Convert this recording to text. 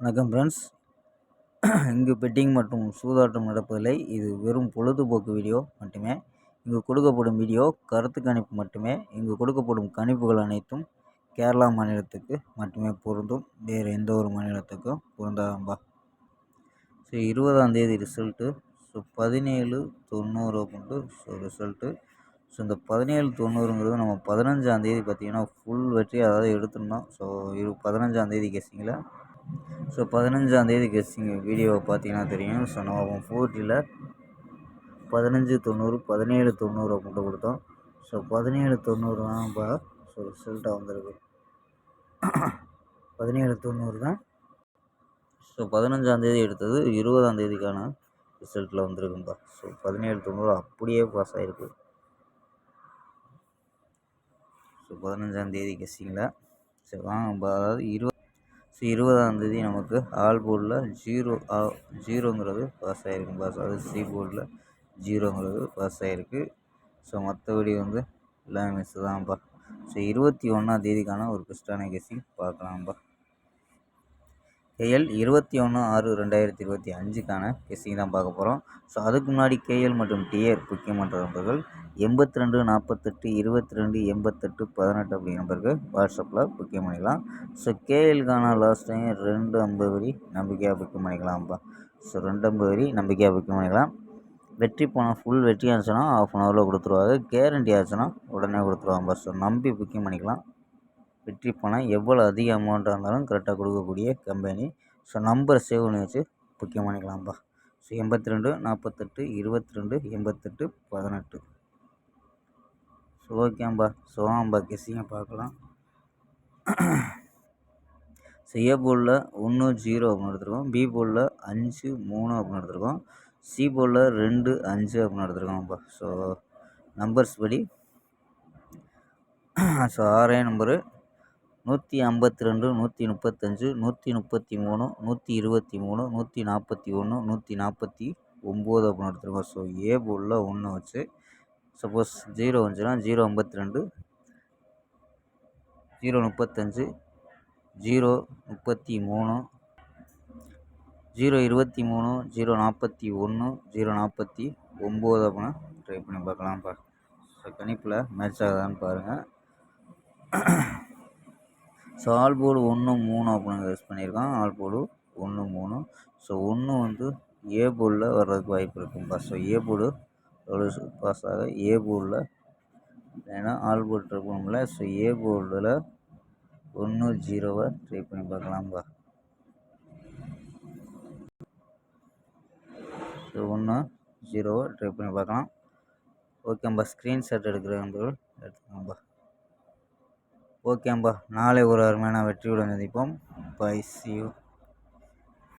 வணக்கம் ஃப்ரெண்ட்ஸ். இங்கு பெட்டிங் மற்றும் சூதாட்டம் நடப்பதில்லை. இது வெறும் பொழுதுபோக்கு வீடியோ மட்டுமே. இங்கு கொடுக்கப்படும் வீடியோ கருத்து கணிப்பு மட்டுமே. இங்கு கொடுக்கப்படும் கணிப்புகள் அனைத்தும் கேரளா மாநிலத்துக்கு மட்டுமே பொருந்தும். வேறு எந்த ஒரு மாநிலத்துக்கும் பொருந்தாதம்பா. ஸோ 20ஆம் தேதி ரிசல்ட்டு. ஸோ 17/90 அப்படின்ட்டு ரிசல்ட்டு. ஸோ இந்த 17/90ங்கிறது நம்ம 15ஆம் தேதி பார்த்திங்கன்னா ஃபுல் வெற்றி அதாவது எடுத்துருந்தோம். ஸோ 15ஆம் தேதி கெஸ்ஸிங்கில். ஸோ 15ஆம் தேதி கெஸ்ஸிங் வீடியோவை பார்த்தீங்கன்னா தெரியும். ஸோ நம்ம 4Gயில் 15/90 17/90 அப்படின்ட்டு கொடுத்தோம். ஸோ 17/90 தான் இப்போ ஸோ ரிசல்ட்டாக வந்திருக்கு. 17/90 தான். ஸோ 15ஆம் தேதி எடுத்தது 20ஆம் தேதிக்கான ரிசல்ட்டில் வந்திருக்கும்பா. ஸோ 17/90 அப்படியே பாஸ் ஆகிருக்கு. ஸோ 15ஆம் தேதி கெஸ்ஸிங்கில். சரி வாங்கப்பா. அதாவது 20ஆம் தேதி நமக்கு ஆல் போர்டில் ஜீரோங்கிறது பாஸ் ஆகிருக்கும்பா. அதாவது சி போர்டில் ஜீரோங்கிறது பாஸ் ஆகிருக்கு. ஸோ மற்றபடி எல்லாமே மிஸ் தான்ப்பா. ஸோ 21ஆம் தேதிக்கான ஒரு பெஸ்ட்டான கெஸ்ஸிங் பார்க்கலாம்ப்பா. கேஎல் 21/6/2025க்கான கெஸ்ஸிங் தான் பார்க்க போகிறோம். ஸோ அதுக்கு முன்னாடி கேஎல் மற்றும் டிஆர் முக்கியமன்ற நம்பர்கள் 82 48 22 88 18 அப்படிங்கிற நம்பருக்கு வாட்ஸ்அப்பில் புக்கிங் பண்ணிக்கலாம். ஸோ கேஎலுக்கான லாஸ்ட் டைம் 250 வரி நம்பிக்கையாக புக்கிங் பண்ணிக்கலாம்ப்பா. ஸோ 250 வரி நம்பிக்கையாக புக்கிங் பண்ணிக்கலாம். வெற்றி போனால் ஃபுல் வெற்றி ஆச்சுன்னா ½ அன் ஹவரில் கொடுத்துருவாங்க. கேரண்டி ஆச்சுன்னா உடனே கொடுத்துருவாங்கப்பா. ஸோ நம்பி புக்கிங் பண்ணிக்கலாம். வெற்றி பணம் எவ்வளோ அதிக அமௌண்ட்டாக இருந்தாலும் கரெக்டாக கொடுக்கக்கூடிய கம்பெனி. ஸோ நம்பரை சேவ் பண்ணி வச்சு புக்கிங் பண்ணிக்கலாம்ப்பா. ஸோ 82 48 22 88 18. ஸோ ஓகேம்பா. ஸோ வாங்கப்பா கெஸ்ஸிங்கை பார்க்கலாம். ஸோ ஏ போர்டில் 1 0 அப்படின்னு எடுத்துருக்கோம். பி போர்டில் 5 3 அப்படின்னு எடுத்துருக்கோம். சி போர்டில் 2 5 அப்படின்னு எடுத்துருக்கோம்ப்பா. ஸோ நம்பர்ஸ் படி ஸோ 6 நம்பரு 152 135 133 123 141 149 அப்படின்னு எடுத்துருக்கோம். ஸோ ஏ போர்டில் 1 வச்சு சப்போஸ் 0 வந்துச்சுன்னா 052 035 033 023 041 049 அப்படின்னு ட்ரை பண்ணி பார்க்கலாம்ப்பா. ஸோ கணிப்பில் மேட்ச் ஆகுதான்னு பாருங்கள். ஸோ ஆல் போர்டு 1 3 அப்படின்னு யூஸ் பண்ணியிருக்கோம். All board 1 3. ஸோ 1 ஏ போர்டில் வர்றதுக்கு வாய்ப்பு இருக்கும்பா. ஸோ ஏ போர்டு எவ்வளோ பாஸ் ஆக ஏ போர்டில் ஏன்னா ஆல் போர்டு ட்ரை பண்ணல. ஸோ ஏ போர்டில் 1 0 ட்ரை பண்ணி பார்க்கலாம்ப்பா. ஸோ 1 0 ட்ரை பண்ணி பார்க்கலாம். ஓகேம்பா. ஸ்க்ரீன்ஷாட் எடுக்கிற நம்பர்கள் எடுத்துக்கோங்கப்பா. ஓகேம்பா. நாளை ஒரு அருமையான வெற்றியுடன் சந்திப்போம். பை. C you.